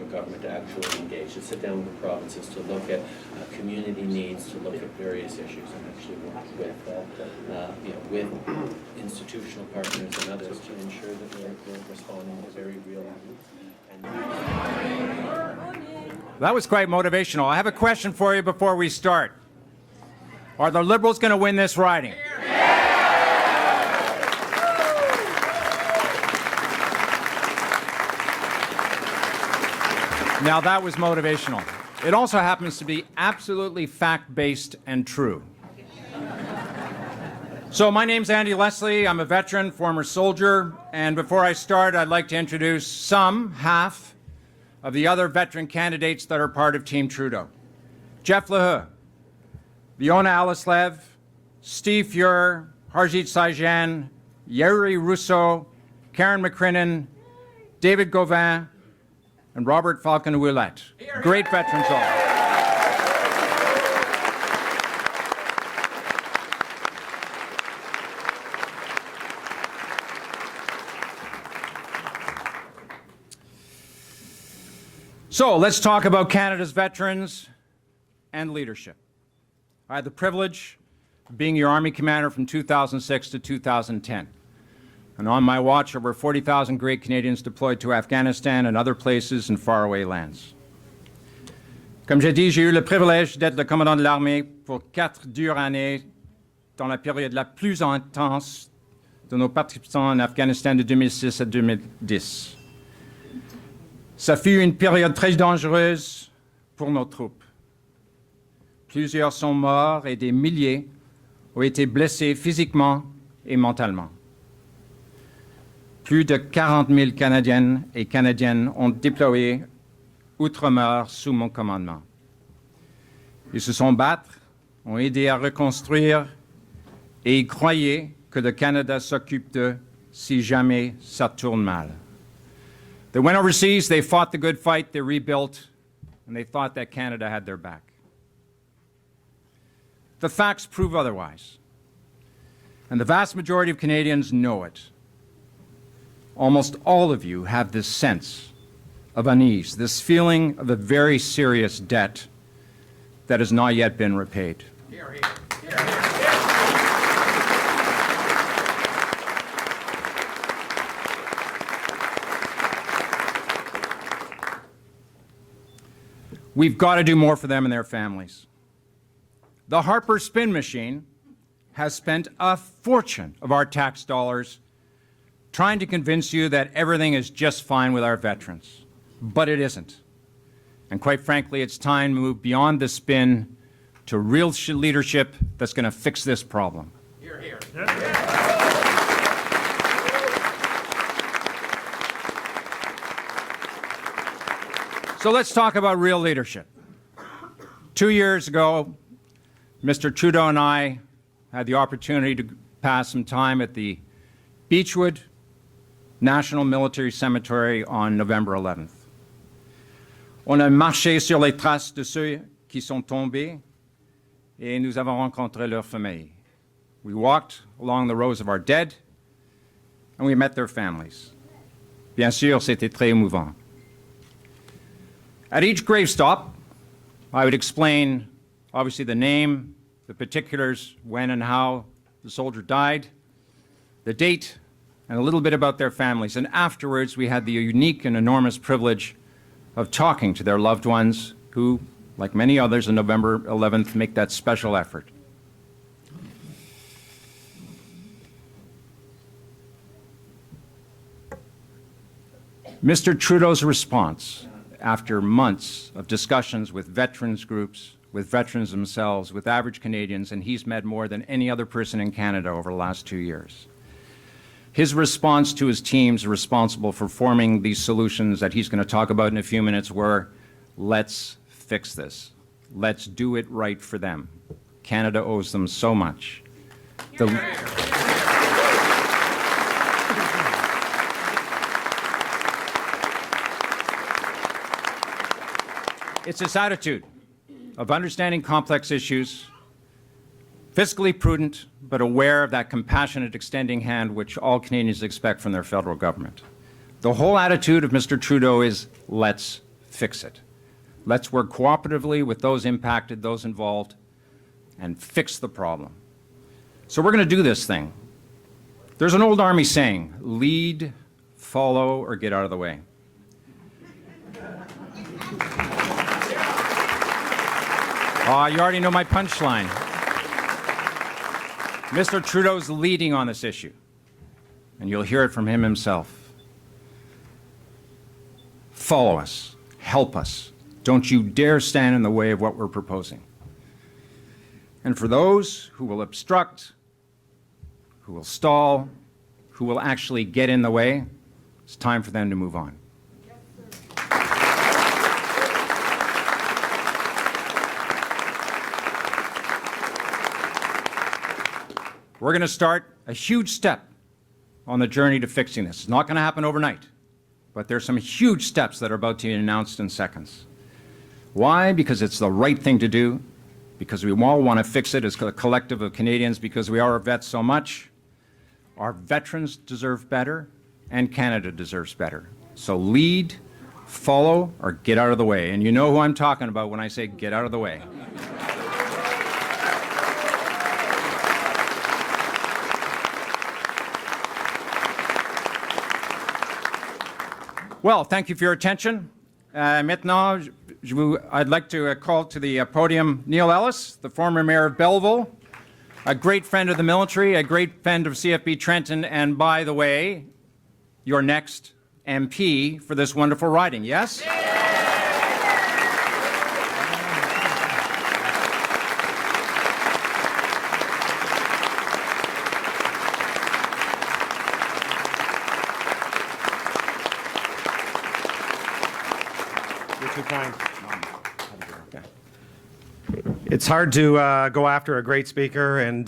federal government to actually engage, to sit down with the provinces, to look at community needs, to look at various issues, and actually work with institutional partners and others to ensure that we're responding to very real needs. That was quite motivational. I have a question for you before we start. Are the Liberals going to win this riding? Now that was motivational. It also happens to be absolutely fact-based and true. So my name's Andy Leslie. I'm a veteran, former soldier, and before I start, I'd like to introduce half of the other veteran candidates that are part of Team Trudeau. Jeff Leheux, Fiona Alislev, Steve Fuhrer, Harjit Sajjan, Yuri Rousseau, Karen McCrinnan, David Gauvin, and Robert Falcon-Ouellette. Great veterans all. So let's talk about Canada's veterans and leadership. I had the privilege of being your Army commander from 2006 to 2010. And on my watch, over 40,000 great Canadians deployed to Afghanistan and other places in faraway lands. Comme j'ai dit, j'ai eu le privilège d'être le commandant de l'armée pour 4 dures années dans la période la plus intense de nos participants en Afghanistan de 2006 à 2010. Ça fut une période très dangereuse pour nos troupes. Plusieurs sont morts et des milliers ont été blessés physiquement et mentalement. Plus de 40 000 Canadiennes et Canadiennes ont déployé outre-mer sous mon commandement. Ils se sont battus, ont aidé à reconstruire et ils croyaient que le Canada s'occupe d'eux si jamais ça tourne mal. They went overseas, they fought the good fight, they rebuilt, and they thought that Canada had their back. The facts prove otherwise, and the vast majority of Canadians know it. Almost all of you have this sense of unease, this feeling of a very serious debt that has not yet been repaid. Here, here. Here, here. We've got to do more for them and their families. The Harper spin machine has spent a fortune of our tax dollars trying to convince you that everything is just fine with our veterans. But it isn't. And quite frankly, it's time to move beyond the spin to real leadership that's going to fix this problem. Hear, hear. So let's talk about real leadership. 2 years ago, Mr. Trudeau and I had the opportunity to pass some time at the Beechwood National Military Cemetery on November 11th. On a marché sur les traces de ceux qui sont tombés et nous avons rencontré leurs familles. We walked along the rows of our dead and we met their families. Bien sûr, c'était très émouvant. At each grave stop, I would explain, obviously, the name, the particulars, when and how the soldier died, the date, and a little bit about their families. And afterwards, we had the unique and enormous privilege of talking to their loved ones who, like many others on November 11th, make that special effort. Mr. Trudeau's response, after months of discussions with veterans groups, with veterans themselves, with average Canadians, and he's met more than any other person in Canada over the last 2 years. His response to his teams responsible for forming these solutions that he's going to talk about in a few minutes were, let's fix this. Let's do it right for them. Canada owes them so much. It's this attitude of understanding complex issues, fiscally prudent, but aware of that compassionate extending hand which all Canadians expect from their federal government. The whole attitude of Mr. Trudeau is, let's fix it. Let's work cooperatively with those impacted, those involved, and fix the problem. So we're going to do this thing. There's an old Army saying, lead, follow, or get out of the way. You already know my punchline. Mr. Trudeau's leading on this issue, and you'll hear it from him himself. Follow us. Help us. Don't you dare stand in the way of what we're proposing. And for those who will obstruct, who will stall, who will actually get in the way, it's time for them to move on. We're going to start a huge step on the journey to fixing this. It's not going to happen overnight, but there's some huge steps that are about to be announced in seconds. Why? Because it's the right thing to do, because we all want to fix it as a collective of Canadians, because we are our vets so much. Our veterans deserve better, and Canada deserves better. So lead, follow, or get out of the way. And you know who I'm talking about when I say get out of the way. Well, thank you for your attention. Maintenant, I'd like to call to the podium Neil Ellis, the former mayor of Belleville, a great friend of the military, a great friend of CFB Trenton, and by the way, your next MP for this wonderful riding, yes? Too kind. It's hard to go after a great speaker, and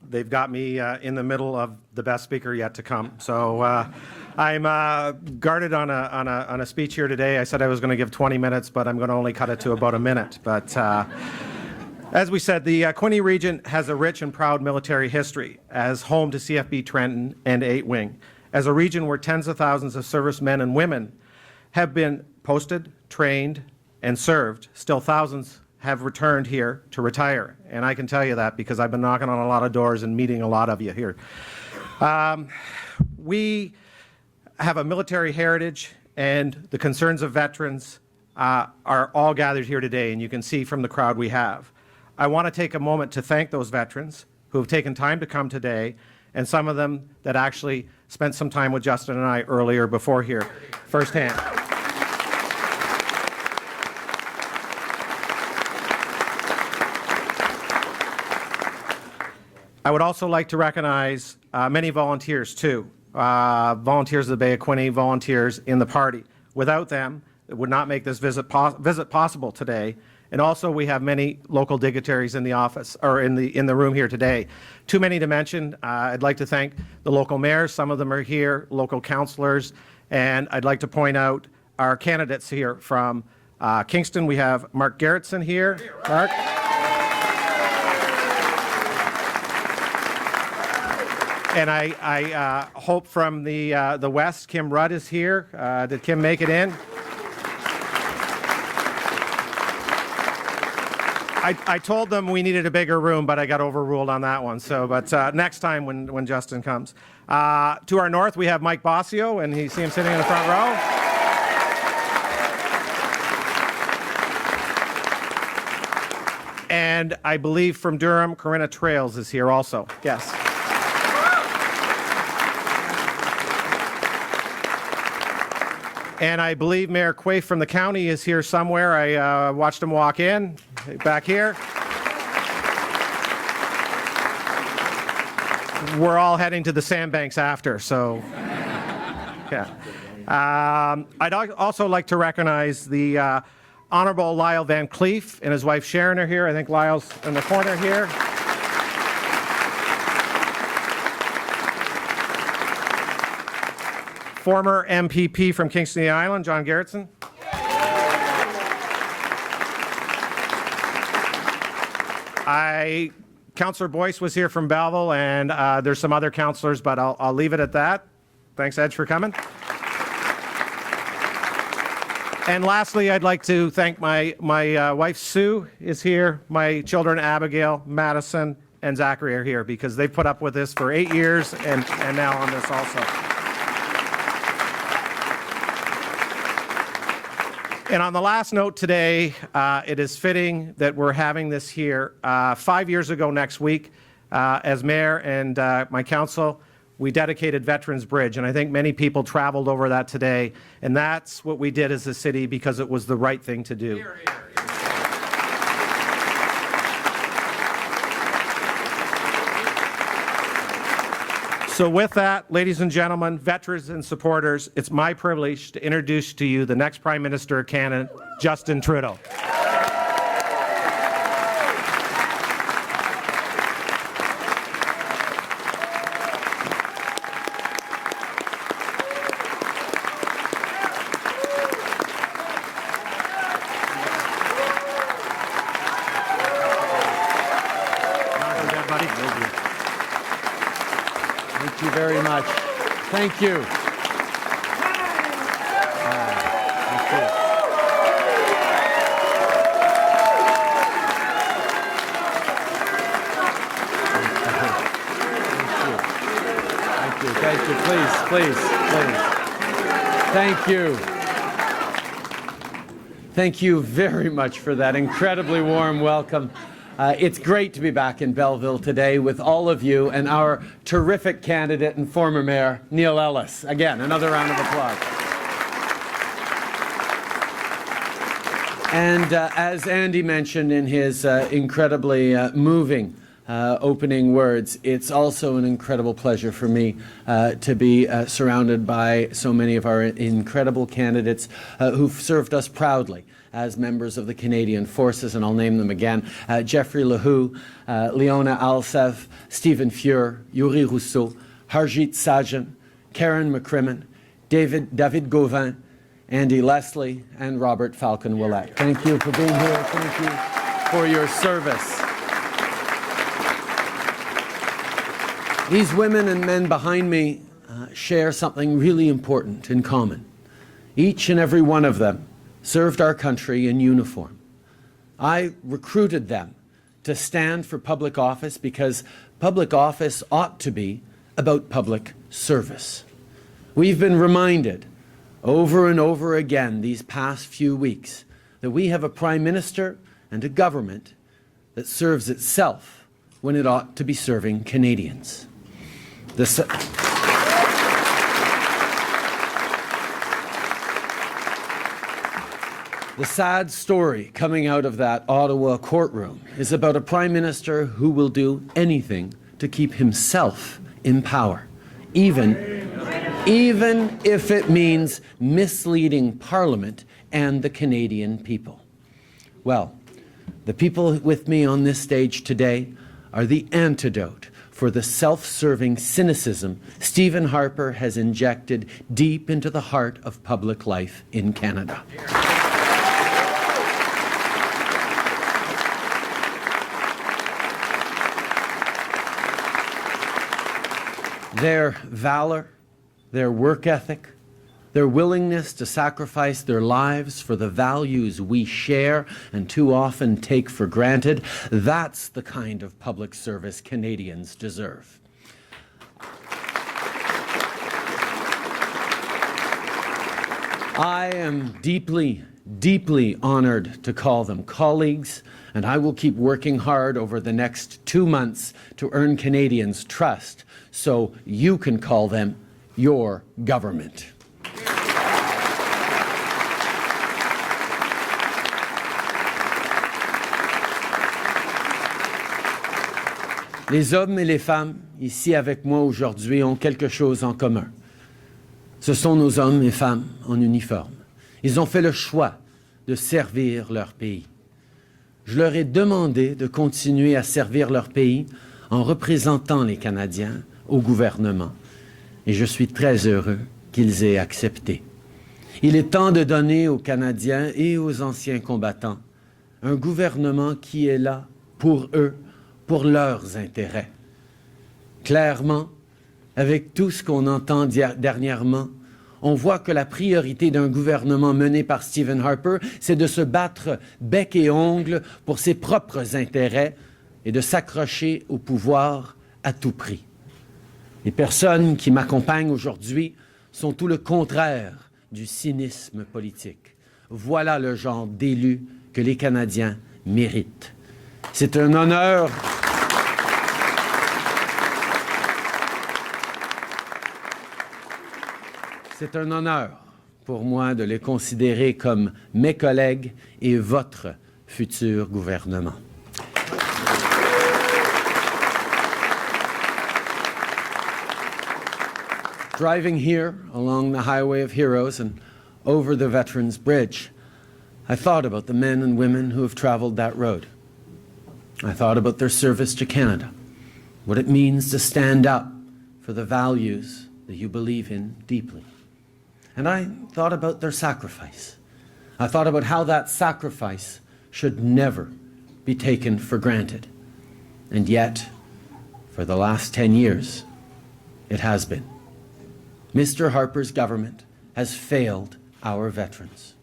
they've got me in the middle of the best speaker yet to come. So I'm guarded on a speech here today. I said I was going to give 20 minutes, but I'm going to only cut it to about a minute. But as we said, the Quinte region has a rich and proud military history as home to CFB Trenton and 8 Wing, as a region where tens of thousands of servicemen and women have been posted, trained, and served. Still, thousands have returned here to retire. And I can tell you that because I've been knocking on a lot of doors and meeting a lot of you here. We have a military heritage, and the concerns of veterans are all gathered here today, and you can see from the crowd we have. I want to take a moment to thank those veterans who have taken time to come today, and some of them that actually spent some time with Justin and I earlier before here, firsthand. I would also like to recognize many volunteers, too. Volunteers of the Bay of Quinte, volunteers in the party. Without them, it would not make this visit possible today. And also, we have many local dignitaries in the office, or in the room here today. Too many to mention. I'd like to thank the local mayors. Some of them are here, local councillors. And I'd like to point out our candidates here from Kingston. We have Mark Gerritsen here. Mark. And I hope from the West, Kim Rudd is here. Did Kim make it in? I told them we needed a bigger room, but I got overruled on that one. So, but next time when Justin comes. To our north, we have Mike Bossio, and you see him sitting in the front row. And I believe from Durham, Corinna Trails is here also. Yes. And I believe Mayor Quaife from the county is here somewhere. I watched him walk in, back here. We're all heading to the sandbanks after, so yeah. I'd also like to recognize the Honorable Lyle Van Cleef and his wife Sharon are here. I think Lyle's in the corner here. Former MPP from Kingston Island, John Gerritsen. Councillor Boyce was here from Belleville, and there's some other councillors, but I'll leave it at that. Thanks, Ed, for coming. And lastly, I'd like to thank my wife, Sue, is here. My children, Abigail, Madison, and Zachary are here because they've put up with this for 8 years and now on this also. And on the last note today, it is fitting that we're having this here. 5 years ago next week, as mayor and my council, we dedicated Veterans Bridge, and I think many people traveled over that today, and that's what we did as a city because it was the right thing to do. Hear, hear, hear. So with that, ladies and gentlemen, veterans and supporters, it's my privilege to introduce to you the next Prime Minister of Canada, Justin Trudeau. Thank you very much. Thank you. Thank you. Thank you. Thank you. Please, please, please. Thank you. Thank you very much for that incredibly warm welcome. It's great to be back in Belleville today with all of you and our terrific candidate and former mayor, Neil Ellis. Again, another round of applause. And as Andy mentioned in his incredibly moving opening words, it's also an incredible pleasure for me to be surrounded by so many of our incredible candidates who've served us proudly as members of the Canadian Forces, and I'll name them again. Jeffrey Lahou, Leona Alsev, Stephen Fuhr, Yuri Rousseau, Harjit Sajjan, Karen McCrimmon, David Gauvin, Andy Leslie, and Robert Falcon-Willett. Thank you for being here. Thank you for your service. These women and men behind me share something really important in common. Each and every one of them served our country in uniform. I recruited them to stand for public office because public office ought to be about public service. We've been reminded over and over again these past few weeks that we have a Prime Minister and a government that serves itself when it ought to be serving Canadians. The sad story coming out of that Ottawa courtroom is about a Prime Minister who will do anything to keep himself in power, even if it means misleading Parliament and the Canadian people. Well, the people with me on this stage today are the antidote for the self-serving cynicism Stephen Harper has injected deep into the heart of public life in Canada. Their valor, their work ethic, their willingness to sacrifice their lives for the values we share and too often take for granted, that's the kind of public service Canadians deserve. I am deeply, deeply honored to call them colleagues, and I will keep working hard over the next 2 months to earn Canadians' trust so you can call them your government. Les hommes et les femmes ici avec moi aujourd'hui ont quelque chose en commun. Ce sont nos hommes et femmes en uniforme. Ils ont fait le choix de servir leur pays. Je leur ai demandé de continuer à servir leur pays en représentant les Canadiens au gouvernement. Et je suis très heureux qu'ils aient accepté. Il est temps de donner aux Canadiens et aux anciens combattants un gouvernement qui est là pour eux, pour leurs intérêts. Clairement, avec tout ce qu'on entend dernièrement, on voit que la priorité d'un gouvernement mené par Stephen Harper, c'est de se battre bec et ongle pour ses propres intérêts et de s'accrocher au pouvoir à tout prix. Les personnes qui m'accompagnent aujourd'hui sont tout le contraire du cynisme politique. Voilà le genre d'élu que les Canadiens méritent. C'est un honneur. C'est un honneur pour moi de les considérer comme mes collègues et votre futur gouvernement. Driving here along the Highway of Heroes and over the Veterans Bridge, I thought about the men and women who have traveled that road. I thought about their service to Canada, what it means to stand up for the values that you believe in deeply. And I thought about their sacrifice. I thought about how that sacrifice should never be taken for granted. And yet, for the last 10 years, it has been. Mr. Harper's government has failed our veterans.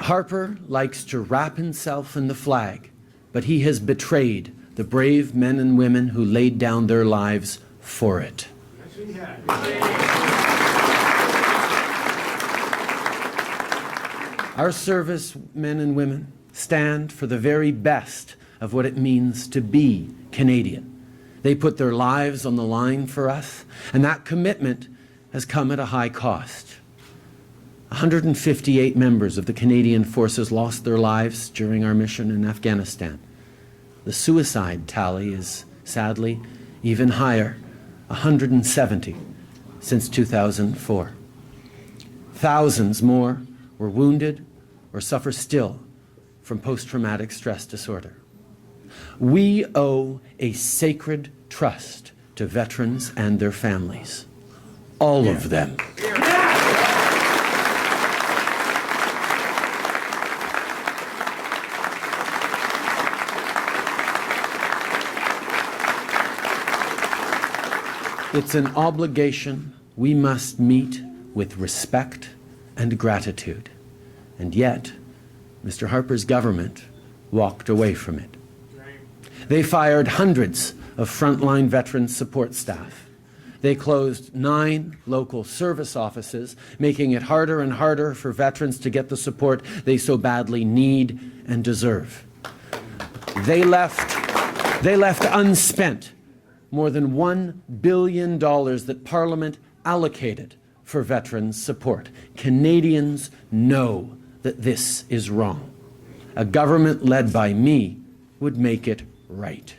Harper likes to wrap himself in the flag, but he has betrayed the brave men and women who laid down their lives for it. Our servicemen and women stand for the very best of what it means to be Canadian. They put their lives on the line for us, and that commitment has come at a high cost. 158 members of the Canadian forces lost their lives during our mission in Afghanistan. The suicide tally is, sadly, even higher, 170 since 2004. Thousands more were wounded or suffer still from post-traumatic stress disorder. We owe a sacred trust to veterans and their families. All of them. It's an obligation we must meet with respect and gratitude. And yet, Mr. Harper's government walked away from it. They fired hundreds of frontline veteran support staff. They closed 9 local service offices, making it harder and harder for veterans to get the support they so badly need and deserve. They left unspent more than $1 billion that Parliament allocated for veterans support. Canadians know that this is wrong. A government led by me would make it right.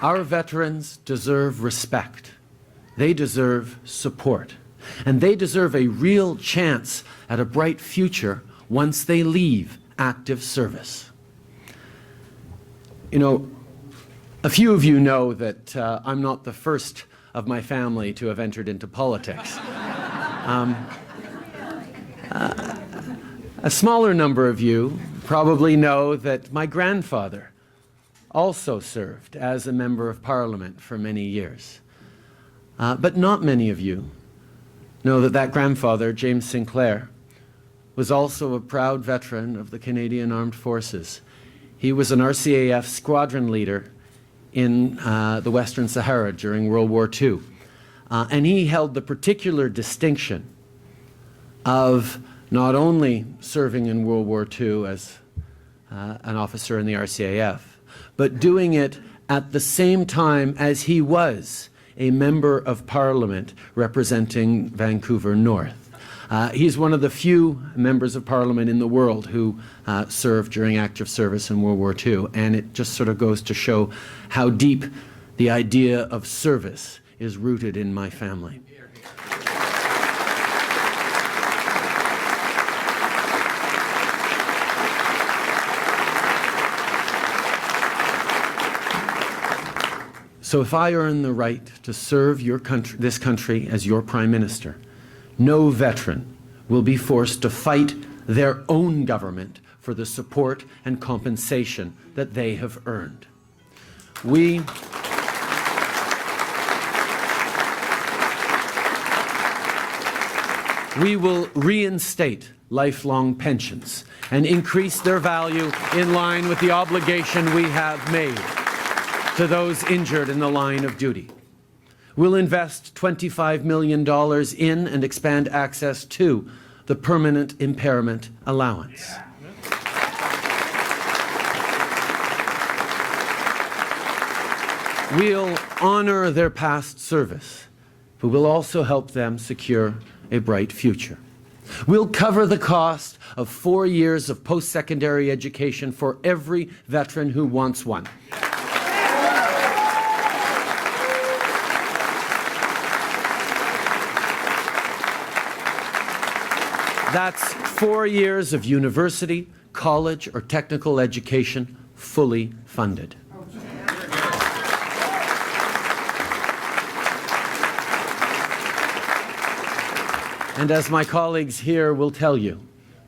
Our veterans deserve respect. They deserve support. And they deserve a real chance at a bright future once they leave active service. You know, a few of you know that I'm not the first of my family to have entered into politics. A smaller number of you probably know that my grandfather also served as a member of Parliament for many years. But not many of you know that that grandfather, James Sinclair, was also a proud veteran of the Canadian Armed Forces. He was an RCAF squadron leader in the Western Sahara during World War II. And he held the particular distinction of not only serving in World War II as an officer in the RCAF, but doing it at the same time as he was a member of Parliament representing Vancouver North. He's one of the few members of Parliament in the world who served during active service in World War II, and it just sort of goes to show how deep the idea of service is rooted in my family. So if I earn the right to serve your country, this country as your Prime Minister, no veteran will be forced to fight their own government for the support and compensation that they have earned. We will reinstate lifelong pensions and increase their value in line with the obligation we have made to those injured in the line of duty. We'll invest $25 million in and expand access to the Permanent Impairment Allowance. We'll honor their past service, but we'll also help them secure a bright future. We'll cover the cost of 4 years of post-secondary education for every veteran who wants one. That's 4 years of university, college, or technical education fully funded. And as my colleagues here will tell you,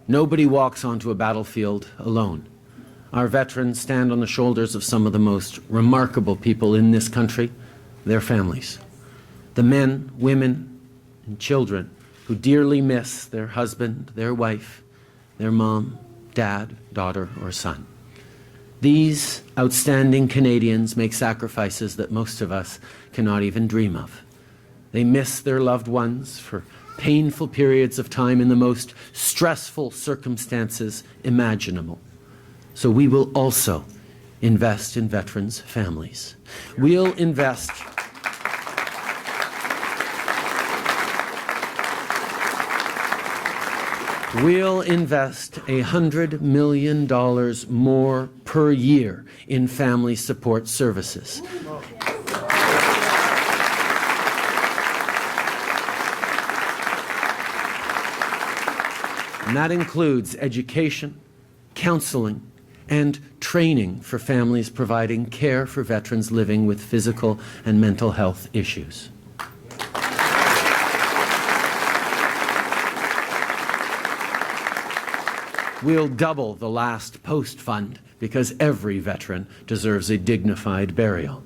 nobody walks onto a battlefield alone. Our veterans stand on the shoulders of some of the most remarkable people in this country, their families. The men, women, and children who dearly miss their husband, their wife, their mom, dad, daughter, or son. These outstanding Canadians make sacrifices that most of us cannot even dream of. They miss their loved ones for painful periods of time in the most stressful circumstances imaginable. So we will also invest in veterans' families. We'll invest $100 million more per year in family support services. And that includes education, counseling, and training for families providing care for veterans living with physical and mental health issues. We'll double the last post fund because every veteran deserves a dignified burial.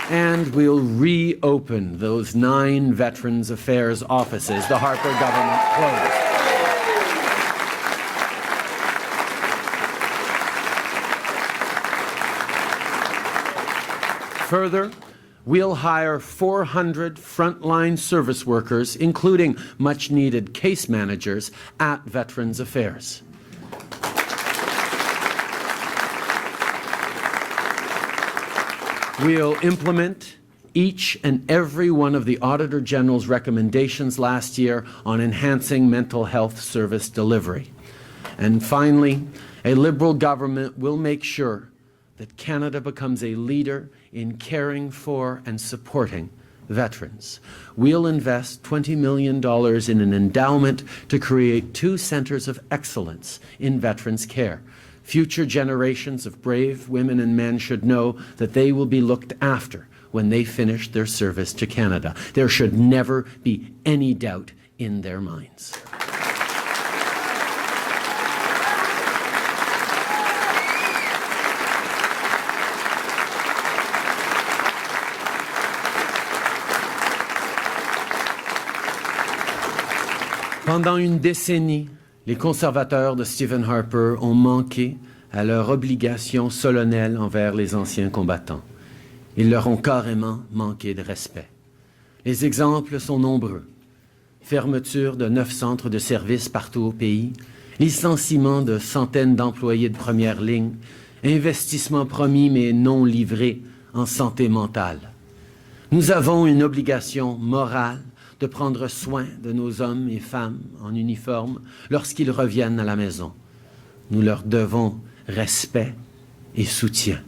And we'll reopen those 9 Veterans Affairs offices the Harper government closed. Further, we'll hire 400 frontline service workers, including much-needed case managers, at Veterans Affairs. We'll implement each and every one of the Auditor General's recommendations last year on enhancing mental health service delivery. And finally, a Liberal government will make sure that Canada becomes a leader in caring for and supporting veterans. We'll invest $20 million in an endowment to create 2 centres of excellence in veterans' care. Future generations of brave women and men should know that they will be looked after when they finish their service to Canada. There should never be any doubt in their minds. Pendant une décennie, les conservateurs de Stephen Harper ont manqué à leur obligation solennelle envers les anciens combattants. Ils leur ont carrément manqué de respect. Les exemples sont nombreux. Fermeture de 9 centres de services partout au pays, licenciement de centaines d'employés de première ligne, investissements promis mais non livrés en santé mentale. Nous avons une obligation morale de prendre soin de nos hommes et femmes en uniforme lorsqu'ils reviennent à la maison. Nous leur devons respect et soutien.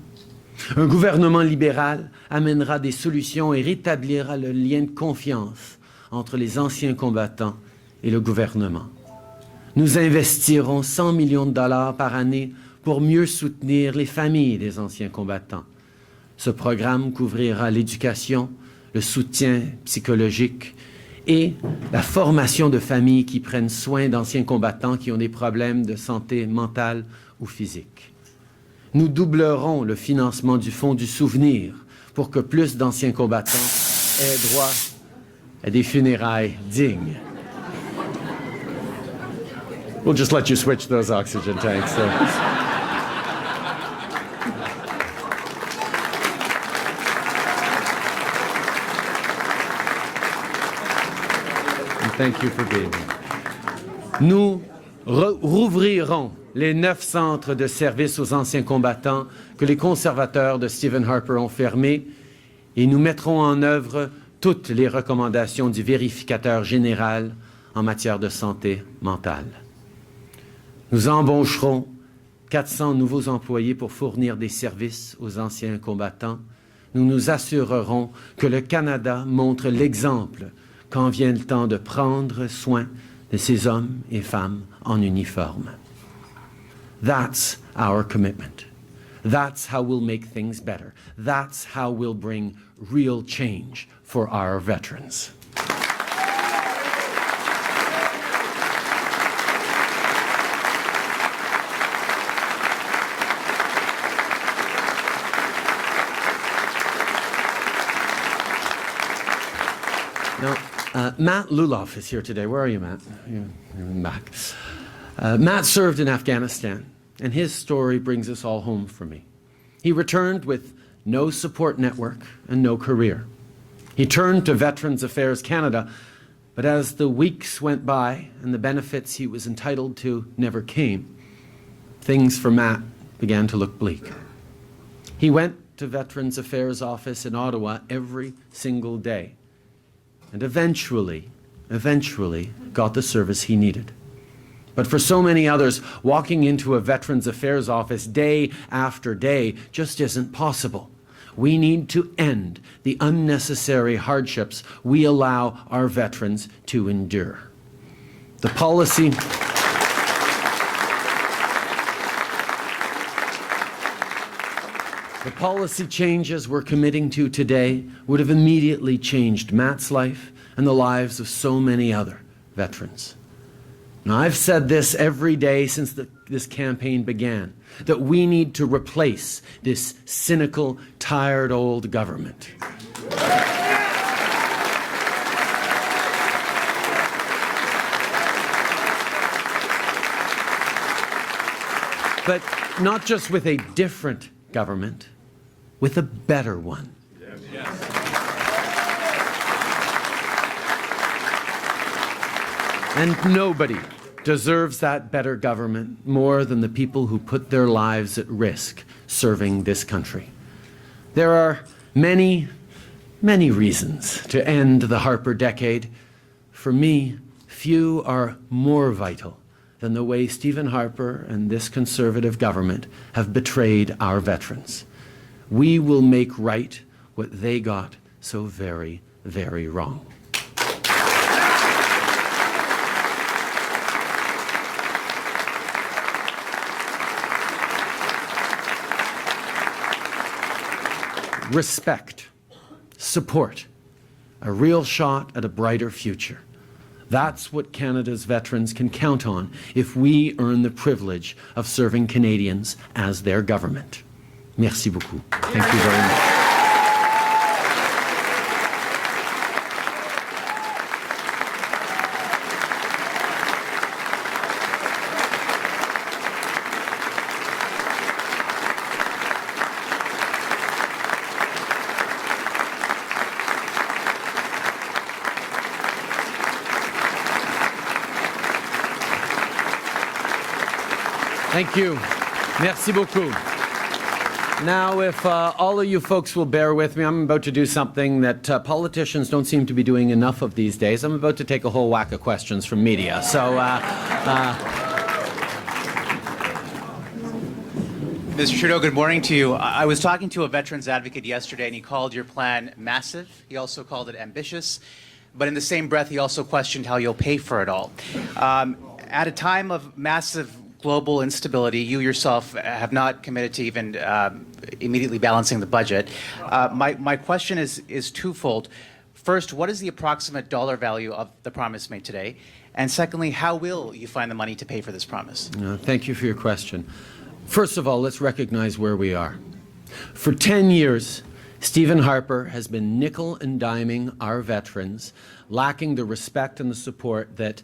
Un gouvernement libéral amènera des solutions et rétablira le lien de confiance entre les anciens combattants et le gouvernement. Nous investirons 100 millions de dollars par année pour mieux soutenir les familles des anciens combattants. Ce programme couvrira l'éducation, le soutien psychologique et la formation de familles qui prennent soin d'anciens combattants qui ont des problèmes de santé mentale ou physique. Nous doublerons le financement du Fonds du souvenir pour que plus d'anciens combattants aient droit à des funérailles dignes. We'll just let you switch those oxygen tanks. Thank you for being here. Nous rouvrirons les 9 centres de services aux anciens combattants que les conservateurs de Stephen Harper ont fermés et nous mettrons en œuvre toutes les recommandations du vérificateur général en matière de santé mentale. Nous embaucherons 400 nouveaux employés pour fournir des services aux anciens combattants. Nous nous assurerons que le Canada montre l'exemple quand vient le temps de prendre soin de ces hommes et femmes en uniforme. That's our commitment. That's how we'll make things better. That's how we'll bring real change for our veterans. Now, Matt Luloff is here today. Where are you, Matt? You're back. Matt served in Afghanistan, and his story brings us all home for me. He returned with no support network and no career. He turned to Veterans Affairs Canada, but as the weeks went by and the benefits he was entitled to never came, things for Matt began to look bleak. He went to Veterans Affairs office in Ottawa every single day, and eventually got the service he needed. But for so many others, walking into a Veterans Affairs office day after day just isn't possible. We need to end the unnecessary hardships we allow our veterans to endure. The policy changes we're committing to today would have immediately changed Matt's life and the lives of so many other veterans. Now, I've said this every day since this campaign began, that we need to replace this cynical, tired old government. But not just with a different government, with a better one. And nobody deserves that better government more than the people who put their lives at risk serving this country. There are many, many reasons to end the Harper decade. For me, few are more vital than the way Stephen Harper and this Conservative government have betrayed our veterans. We will make right what they got so very, very wrong. Respect, support, a real shot at a brighter future. That's what Canada's veterans can count on if we earn the privilege of serving Canadians as their government. Merci beaucoup. Thank you very much. Thank you. Merci beaucoup. Now, if all of you folks will bear with me, I'm about to do something that politicians don't seem to be doing enough of these days. I'm about to take a whole whack of questions from media. So, Mr. Trudeau, good morning to you. I was talking to a veterans advocate yesterday, and he called your plan massive. He also called it ambitious. But in the same breath, he also questioned how you'll pay for it all. At a time of massive global instability, you yourself have not committed to even immediately balancing the budget. My question is twofold. First, what is the approximate dollar value of the promise made today? And secondly, how will you find the money to pay for this promise? Thank you for your question. First of all, let's recognize where we are. For 10 years, Stephen Harper has been nickel and diming our veterans, lacking the respect and the support that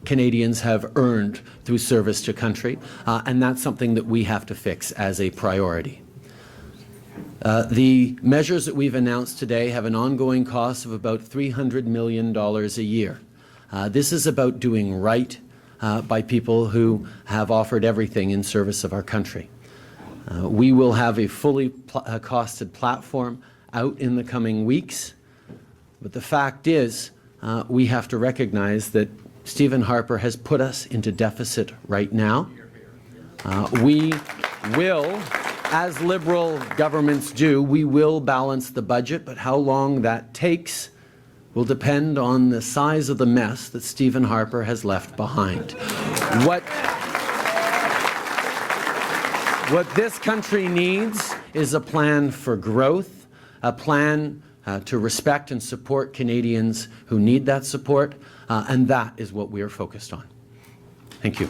Canadians have earned through service to country, and that's something that we have to fix as a priority. The measures that we've announced today have an ongoing cost of about $300 million a year. This is about doing right by people who have offered everything in service of our country. We will have a fully costed platform out in the coming weeks, but the fact is we have to recognize that Stephen Harper has put us into deficit right now. We will, as Liberal governments do, we will balance the budget, but how long that takes will depend on the size of the mess that Stephen Harper has left behind. What this country needs is a plan for growth, a plan to respect and support Canadians who need that support, and that is what we are focused on. Thank you.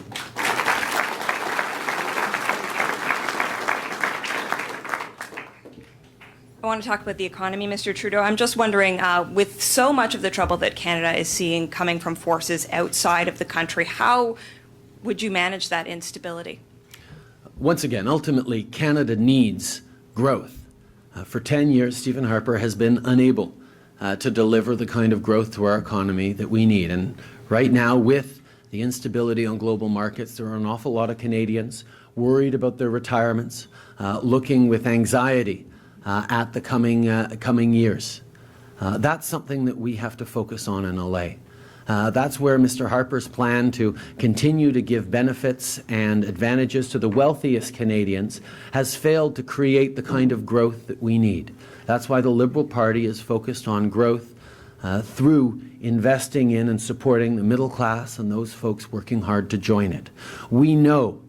I want to talk about the economy, Mr. Trudeau. I'm just wondering, with so much of the trouble that Canada is seeing coming from forces outside of the country, how would you manage that instability? Once again, ultimately, Canada needs growth. For 10 years, Stephen Harper has been unable to deliver the kind of growth to our economy that we need. And right now, with the instability on global markets, there are an awful lot of Canadians worried about their retirements, looking with anxiety at the coming years. That's something that we have to focus on in LA. That's where Mr. Harper's plan to continue to give benefits and advantages to the wealthiest Canadians has failed to create the kind of growth that we need. That's why the Liberal Party is focused on growth through investing in and supporting the middle class and those folks working hard to join it. We know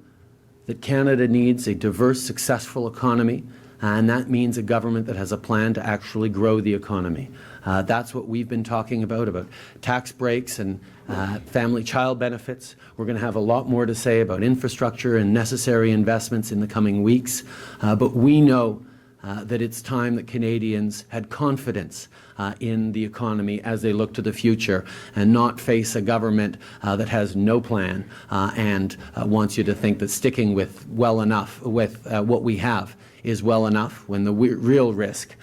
that Canada needs a diverse, successful economy, and that means a government that has a plan to actually grow the economy. That's what we've been talking about tax breaks and family child benefits. We're going to have a lot more to say about infrastructure and necessary investments in the coming weeks. But we know that it's time that Canadians had confidence in the economy as they look to the future and not face a government that has no plan and wants you to think that sticking with what we have is well enough when the real risk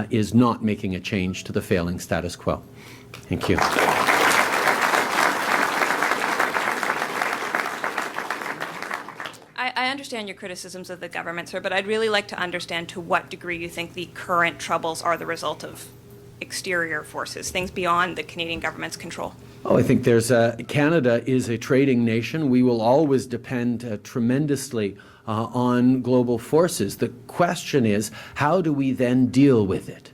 is not making a change to the failing status quo. Thank you. I understand your criticisms of the government, sir, but I'd really like to understand to what degree you think the current troubles are the result of exterior forces, things beyond the Canadian government's control. I think Canada is a trading nation. We will always depend tremendously on global forces. The question is, how do we then deal with it?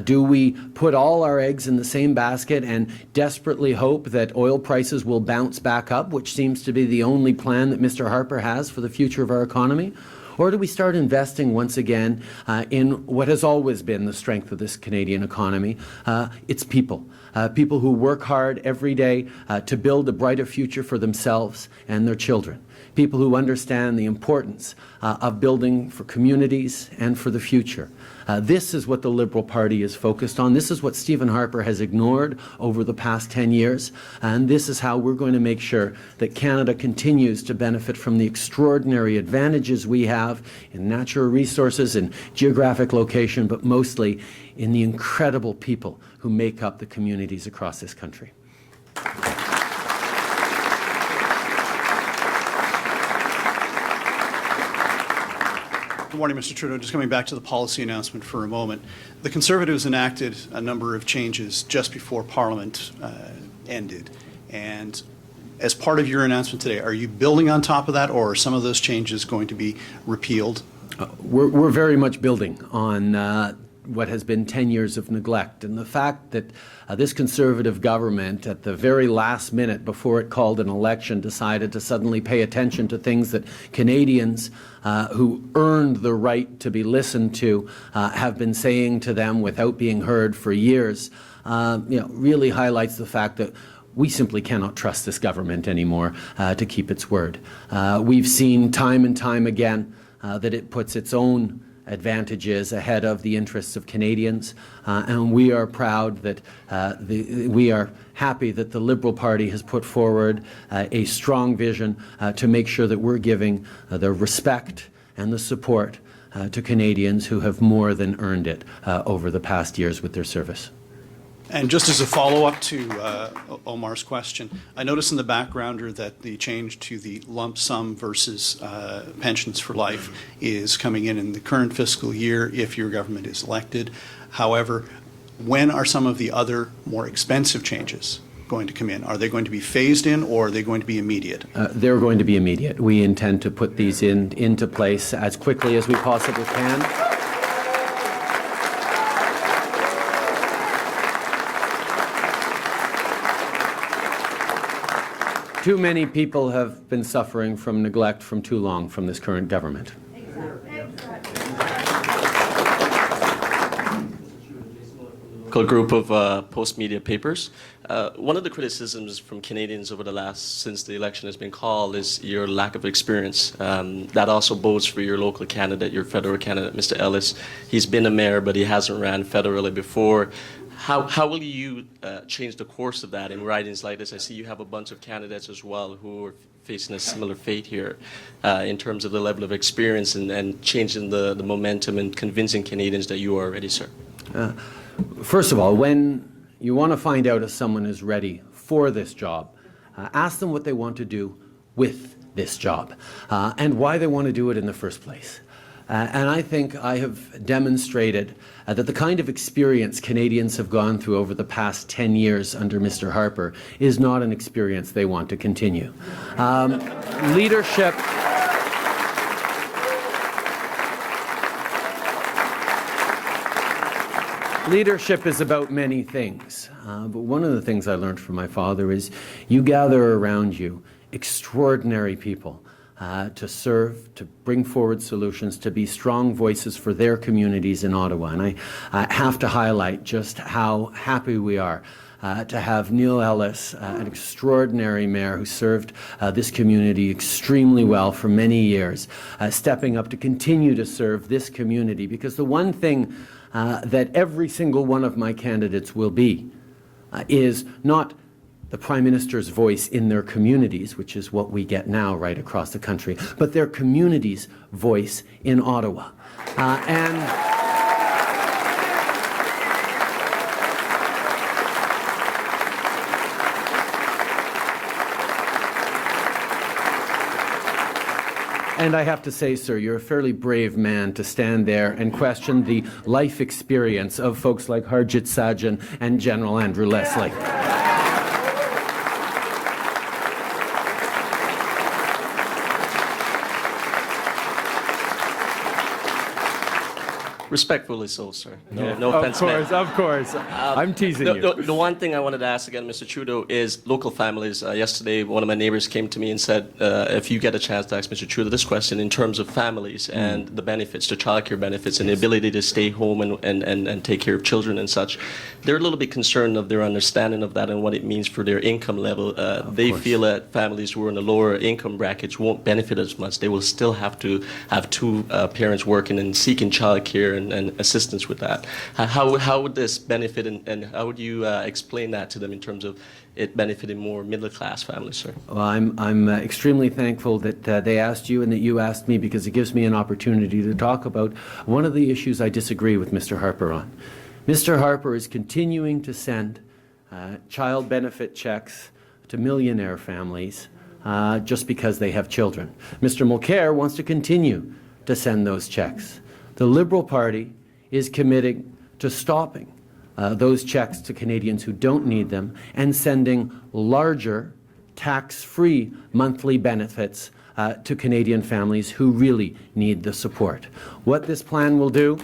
Do we put all our eggs in the same basket and desperately hope that oil prices will bounce back up, which seems to be the only plan that Mr. Harper has for the future of our economy? Or do we start investing once again in what has always been the strength of this Canadian economy? It's people. People who work hard every day to build a brighter future for themselves and their children. People who understand the importance of building for communities and for the future. This is what the Liberal Party is focused on. This is what Stephen Harper has ignored over the past 10 years. And this is how we're going to make sure that Canada continues to benefit from the extraordinary advantages we have in natural resources and geographic location, but mostly in the incredible people who make up the communities across this country. Good morning, Mr. Trudeau. Just coming back to the policy announcement for a moment. The Conservatives enacted a number of changes just before Parliament ended. And as part of your announcement today, are you building on top of that, or are some of those changes going to be repealed? We're very much building on what has been 10 years of neglect. And the fact that this Conservative government, at the very last minute before it called an election, decided to suddenly pay attention to things that Canadians who earned the right to be listened to have been saying to them without being heard for years, really highlights the fact that we simply cannot trust this government anymore to keep its word. We've seen time and time again that it puts its own advantages ahead of the interests of Canadians, and we are proud that we are happy that the Liberal Party has put forward a strong vision to make sure that we're giving the respect and the support to Canadians who have more than earned it over the past years with their service. And just as a follow-up to Omar's question, I noticed in the backgrounder that the change to the lump sum versus pensions for life is coming in the current fiscal year if your government is elected. However, when are some of the other more expensive changes going to come in? Are they going to be phased in, or are they going to be immediate? They're going to be immediate. We intend to put these into place as quickly as we possibly can. Too many people have been suffering from neglect from too long from this current government. Group of post-media papers. One of the criticisms from Canadians over the since the election has been called is your lack of experience. That also bodes for your local candidate, your federal candidate, Mr. Ellis. He's been a mayor, but he hasn't ran federally before. How will you change the course of that in ridings like this? I see you have a bunch of candidates as well who are facing a similar fate here in terms of the level of experience and changing the momentum and convincing Canadians that you are ready, sir. First of all, when you want to find out if someone is ready for this job, ask them what they want to do with this job and why they want to do it in the first place. And I think I have demonstrated that the kind of experience Canadians have gone through over the past 10 years under Mr. Harper is not an experience they want to continue. Leadership. Leadership is about many things, but one of the things I learned from my father is you gather around you extraordinary people to serve, to bring forward solutions, to be strong voices for their communities in Ottawa. And I have to highlight just how happy we are to have Neil Ellis, an extraordinary mayor who served this community extremely well for many years, stepping up to continue to serve this community. Because the one thing that every single one of my candidates will be is not the Prime Minister's voice in their communities, which is what we get now right across the country, but their community's voice in Ottawa. And I have to say, sir, you're a fairly brave man to stand there and question the life experience of folks like Harjit Sajjan and General Andrew Leslie. Respectfully so, sir. No offense meant. Of course. I'm teasing you. The one thing I wanted to ask again, Mr. Trudeau, is local families. Yesterday, one of my neighbors came to me and said, if you get a chance to ask Mr. Trudeau this question in terms of families and the benefits, the childcare benefits, and the ability to stay home and take care of children and such, they're a little bit concerned of their understanding of that and what it means for their income level. They feel that families who are in the lower income brackets won't benefit as much. They will still have to have two parents working and seeking childcare and assistance with that. How would this benefit, and how would you explain that to them in terms of it benefiting more middle-class families, sir? Well, I'm extremely thankful that they asked you and that you asked me, because it gives me an opportunity to talk about one of the issues I disagree with Mr. Harper on. Mr. Harper is continuing to send child benefit checks to millionaire families just because they have children. Mr. Mulcair wants to continue to send those checks. The Liberal Party is committing to stopping those checks to Canadians who don't need them and sending larger tax-free monthly benefits to Canadian families who really need the support. What this plan will do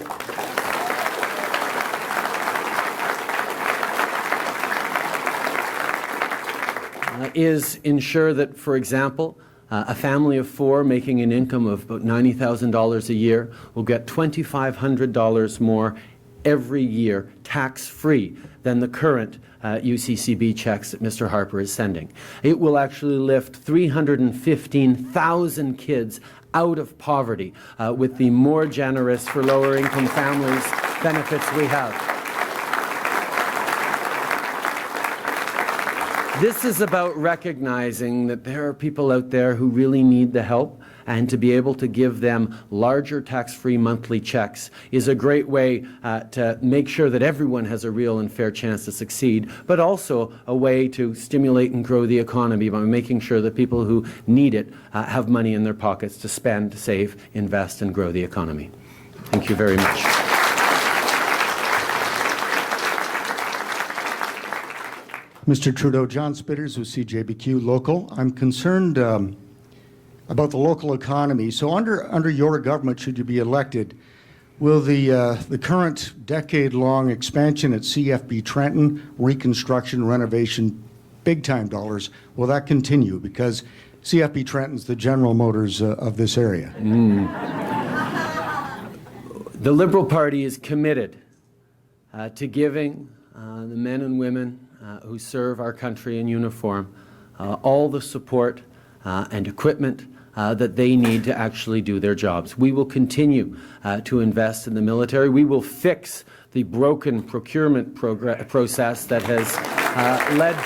is ensure that, for example, a family of 4 making an income of about $90,000 a year will get $2,500 more every year, tax-free, than the current UCCB checks that Mr. Harper is sending. It will actually lift 315,000 kids out of poverty with the more generous for lower income families benefits we have. This is about recognizing that there are people out there who really need the help, and to be able to give them larger tax-free monthly checks is a great way to make sure that everyone has a real and fair chance to succeed, but also a way to stimulate and grow the economy by making sure that people who need it have money in their pockets to spend, save, invest, and grow the economy. Thank you very much. Mr. Trudeau, John Spitters with CJBQ Local. I'm concerned about the local economy. So under your government, should you be elected, will the current decade-long expansion at CFB Trenton, reconstruction, renovation, big-time dollars, will that continue? Because CFB Trenton's the General Motors of this area. The Liberal Party is committed to giving the men and women who serve our country in uniform all the support and equipment that they need to actually do their jobs. We will continue to invest in the military. We will fix the broken procurement process that has led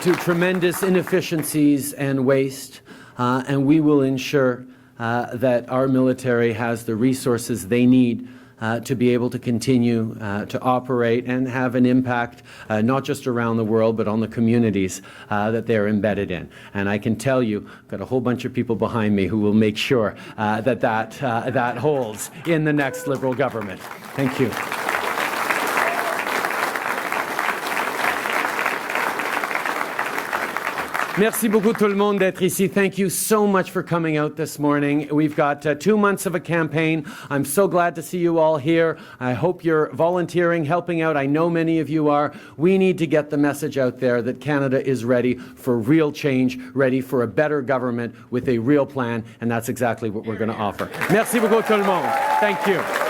to tremendous inefficiencies and waste, and we will ensure that our military has the resources they need to be able to continue to operate and have an impact not just around the world but on the communities that they're embedded in. And I can tell you, I've got a whole bunch of people behind me who will make sure that holds in the next Liberal government. Thank you. Merci beaucoup tout le monde d'être ici. Thank you so much for coming out this morning. We've got 2 months of a campaign. I'm so glad to see you all here. I hope you're volunteering, helping out. I know many of you are. We need to get the message out there that Canada is ready for real change, ready for a better government with a real plan, and that's exactly what we're going to offer. Merci beaucoup tout le monde. Thank you.